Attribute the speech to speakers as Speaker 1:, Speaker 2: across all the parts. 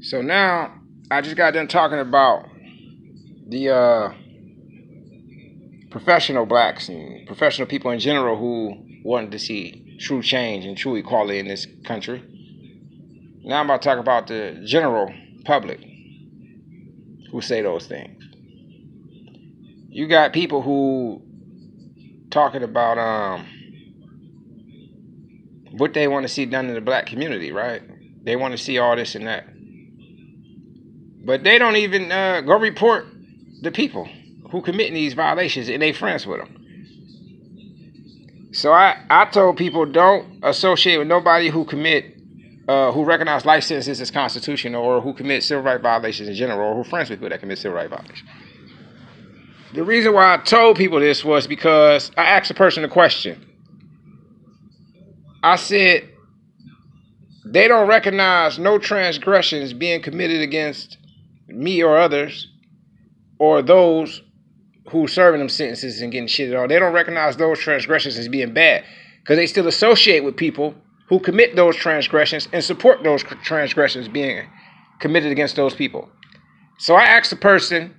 Speaker 1: So now I just got done talking about the professional blacks and professional people in general who wanted to see true change and true equality in this country. Now I'm about to talk about the general public who say those things. You got people who talking about what they want to see done in the black community, right? They want to see all this and that. But they don't even go report the people who committing these violations and they friends with them. So I told people don't associate with nobody who recognize life sentences as constitutional or who commit civil rights violations in general or who friends with people that commit civil rights violations. The reason why I told people this was because I asked a person a question. I said, they don't recognize no transgressions being committed against me or others or those who serving them sentences and getting shitted on. They don't recognize those transgressions as being bad because they still associate with people who commit those transgressions and support those transgressions being committed against those people. So I asked the person,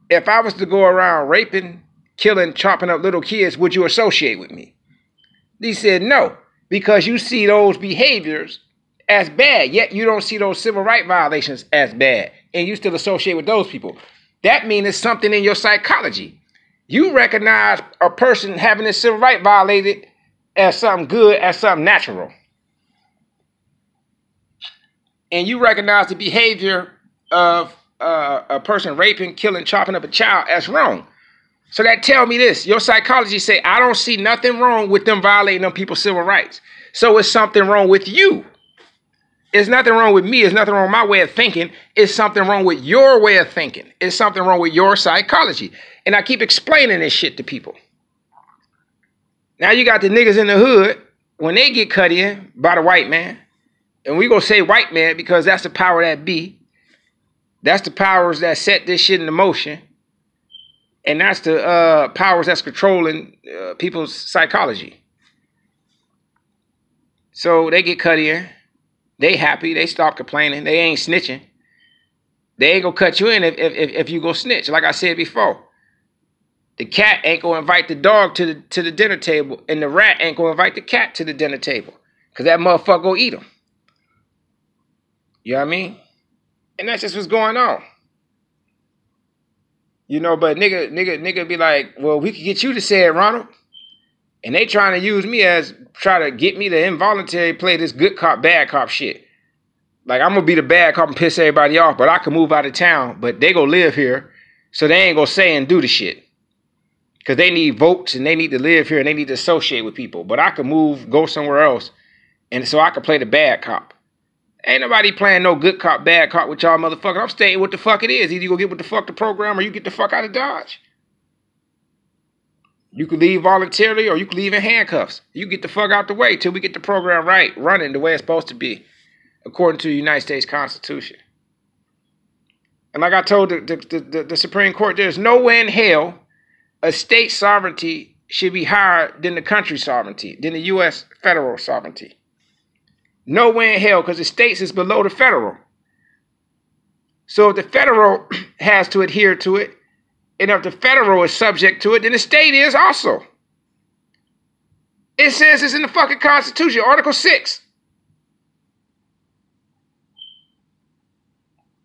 Speaker 1: if I was to go around raping, killing, chopping up little kids, would you associate with me? He said no, because you see those behaviors as bad, yet you don't see those civil rights violations as bad, and you still associate with those people. That means it's something in your psychology. You recognize a person having a civil right violated as something good, as something natural. And you recognize the behavior of a person raping, killing, chopping up a child as wrong. So that tell me this. Your psychology say, I don't see nothing wrong with them violating them people's civil rights. So it's something wrong with you. It's nothing wrong with me. It's nothing wrong with my way of thinking. It's something wrong with your way of thinking. It's something wrong with your psychology. And I keep explaining this shit to people. Now you got the niggas in the hood, when they get cut in by the white man, and we gonna say white man because that's the power that be. That's the powers that set this shit into motion. And that's the powers that's controlling people's psychology. So they get cut in. They happy. They stop complaining. They ain't snitching. They ain't gonna cut you in if you go snitch. Like I said before, the cat ain't gonna invite the dog to the dinner table, and the rat ain't gonna invite the cat to the dinner table, cause that motherfucker go eat them. You know what I mean? And that's just what's going on. You know, but nigga be like, well, we could get you to say it, Ronald. And they trying to use me try to get me to involuntary play this good cop, bad cop shit. Like, I'm going to be the bad cop and piss everybody off, but I can move out of town, but they going to live here, so they ain't going to say and do the shit. Because they need votes, and they need to live here, and they need to associate with people. But I can move, go somewhere else, and so I can play the bad cop. Ain't nobody playing no good cop, bad cop with y'all motherfuckers. I'm stating what the fuck it is. Either you go get what the fuck the program, or you get the fuck out of Dodge. You could leave voluntarily or you could leave in handcuffs. You get the fuck out the way till we get the program right, running the way it's supposed to be, according to the United States Constitution. And like I told the Supreme Court, there's nowhere in hell a state sovereignty should be higher than the country's sovereignty, than the U.S. federal sovereignty. Nowhere in hell, because the states is below the federal. So if the federal has to adhere to it, and if the federal is subject to it, then the state is also. It says it's in the fucking Constitution, Article 6.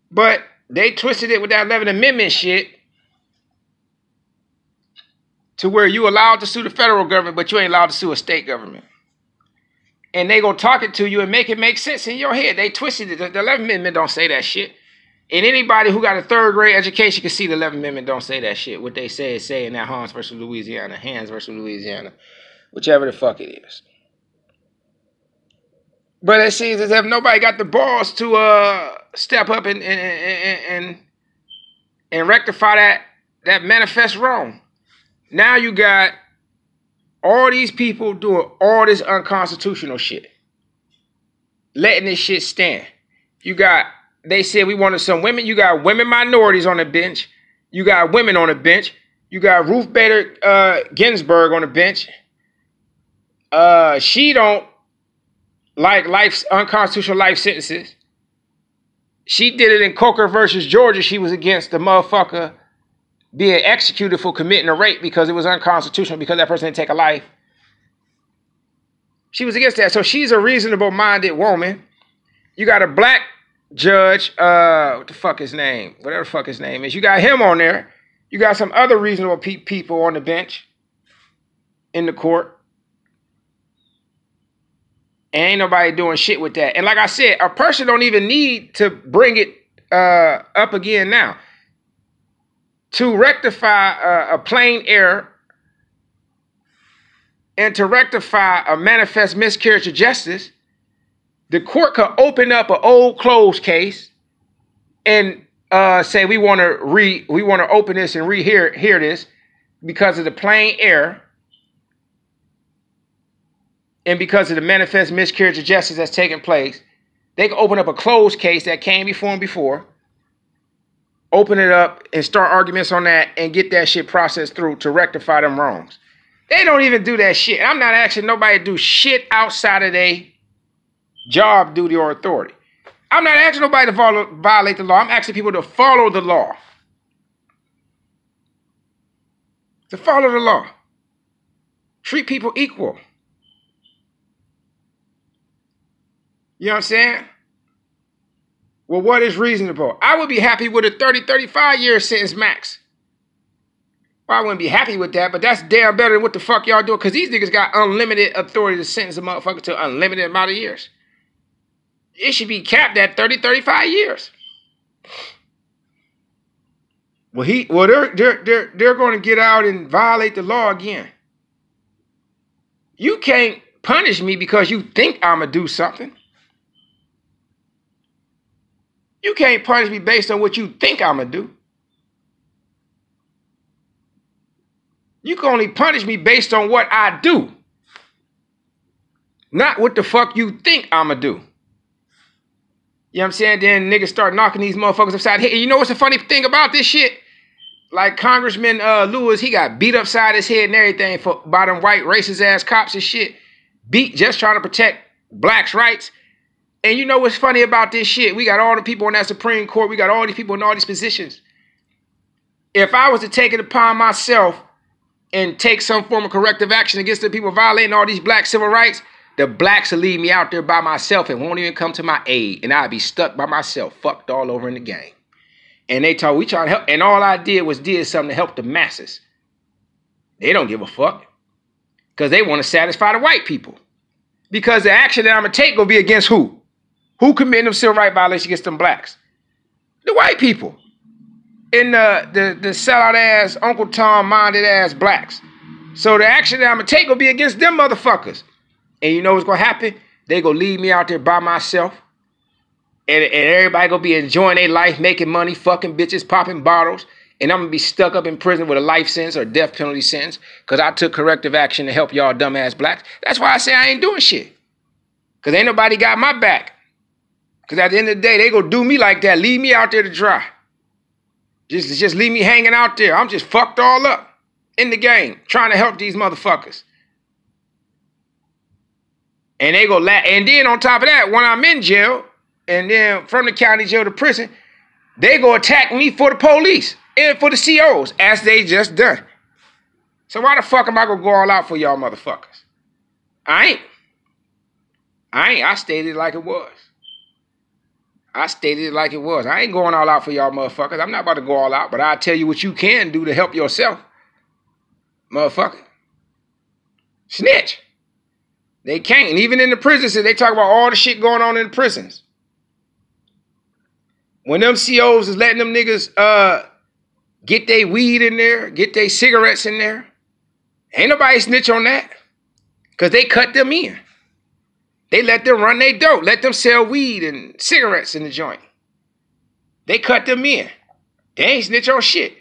Speaker 1: But they twisted it with that 11th Amendment shit to where you allowed to sue the federal government, but you ain't allowed to sue a state government. And they gonna talk it to you and make it make sense in your head. They twisted it. The 11th Amendment don't say that shit. And anybody who got a third grade education can see the 11th Amendment don't say that shit. What they say is saying that Hans versus Louisiana, whichever the fuck it is. But it seems as if nobody got the balls to step up and rectify that manifest wrong. Now you got all these people doing all this unconstitutional shit, letting this shit stand. They said we wanted some women. You got women minorities on the bench. You got women on the bench. You got Ruth Bader Ginsburg on the bench. She don't like unconstitutional life sentences. She did it in Coker versus Georgia. She was against the motherfucker being executed for committing a rape because it was unconstitutional because that person didn't take a life. She was against that. So she's a reasonable-minded woman. You got a black judge, what the fuck his name? Whatever the fuck his name is. You got him on there. You got some other reasonable people on the bench in the court. And ain't nobody doing shit with that. And like I said, a person don't even need to bring it up again now. To rectify a plain error and to rectify a manifest miscarriage of justice, the court could open up an old closed case and say we want to open this and hear this because of the plain error and because of the manifest miscarriage of justice that's taking place. They can open up a closed case that came before and before, open it up and start arguments on that and get that shit processed through to rectify them wrongs. They don't even do that shit. I'm not asking nobody to do shit outside of their job, duty, or authority. I'm not asking nobody to violate the law. I'm asking people to follow the law. To follow the law. Treat people equal. You know what I'm saying? Well, what is reasonable? I would be happy with a 30, 35 year sentence max. Well, I wouldn't be happy with that, but that's damn better than what the fuck y'all doing, because these niggas got unlimited authority to sentence a motherfucker to an unlimited amount of years. It should be capped at 30, 35 years. Well, they're going to get out and violate the law again. You can't punish me because you think I'm going to do something. You can't punish me based on what you think I'm going to do. You can only punish me based on what I do. Not what the fuck you think I'm going to do. You know what I'm saying? Then niggas start knocking these motherfuckers upside the head. You know what's the funny thing about this shit? Like Congressman Lewis, he got beat upside his head and everything by them white racist ass cops and shit. Beat just trying to protect blacks' rights. And you know what's funny about this shit? We got all the people in that Supreme Court. We got all these people in all these positions. If I was to take it upon myself and take some form of corrective action against the people violating all these black civil rights, the blacks will leave me out there by myself and won't even come to my aid. And I'll be stuck by myself, fucked all over in the game. And they told we trying to help. And all I did something to help the masses. They don't give a fuck. Because they want to satisfy the white people. Because the action that I'm going to take will be against who? Who committing them civil rights violations against them blacks? The white people. And the sellout ass, Uncle Tom minded ass blacks. So the action that I'm going to take will be against them motherfuckers. And you know what's going to happen? They going to leave me out there by myself. And everybody going to be enjoying their life, making money, fucking bitches, popping bottles. And I'm going to be stuck up in prison with a life sentence or death penalty sentence because I took corrective action to help y'all dumbass blacks. That's why I say I ain't doing shit. Because ain't nobody got my back. Because at the end of the day, they going to do me like that. Leave me out there to dry. Just leave me hanging out there. I'm just fucked all up in the game trying to help these motherfuckers. And they go and then on top of that, when I'm in jail, and then from the county jail to prison, they go attack me for the police and for the COs, as they just done. So why the fuck am I gonna go all out for y'all motherfuckers? I ain't. I stated it like it was. I ain't going all out for y'all motherfuckers. I'm not about to go all out, but I'll tell you what you can do to help yourself. Motherfucker. Snitch. They can't. And even in the prisons, they talk about all the shit going on in the prisons. When them COs is letting them niggas get their weed in there, get their cigarettes in there, ain't nobody snitch on that. Because they cut them in. They let them run their dope. Let them sell weed and cigarettes in the joint. They cut them in. They ain't snitch on shit.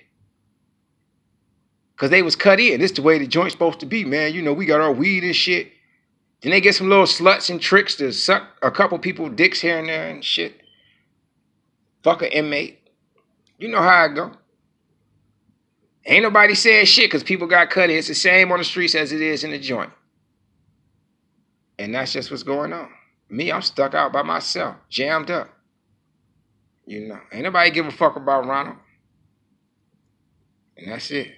Speaker 1: Because they was cut in. This is the way the joint's supposed to be, man. You know, we got our weed and shit. Then they get some little sluts and tricks to suck a couple people dicks here and there and shit. Fuck an inmate. You know how it go. Ain't nobody saying shit because people got cut in. It's the same on the streets as it is in the joint. And that's just what's going on. Me, I'm stuck out by myself, jammed up. You know, ain't nobody give a fuck about Ronald. And that's it.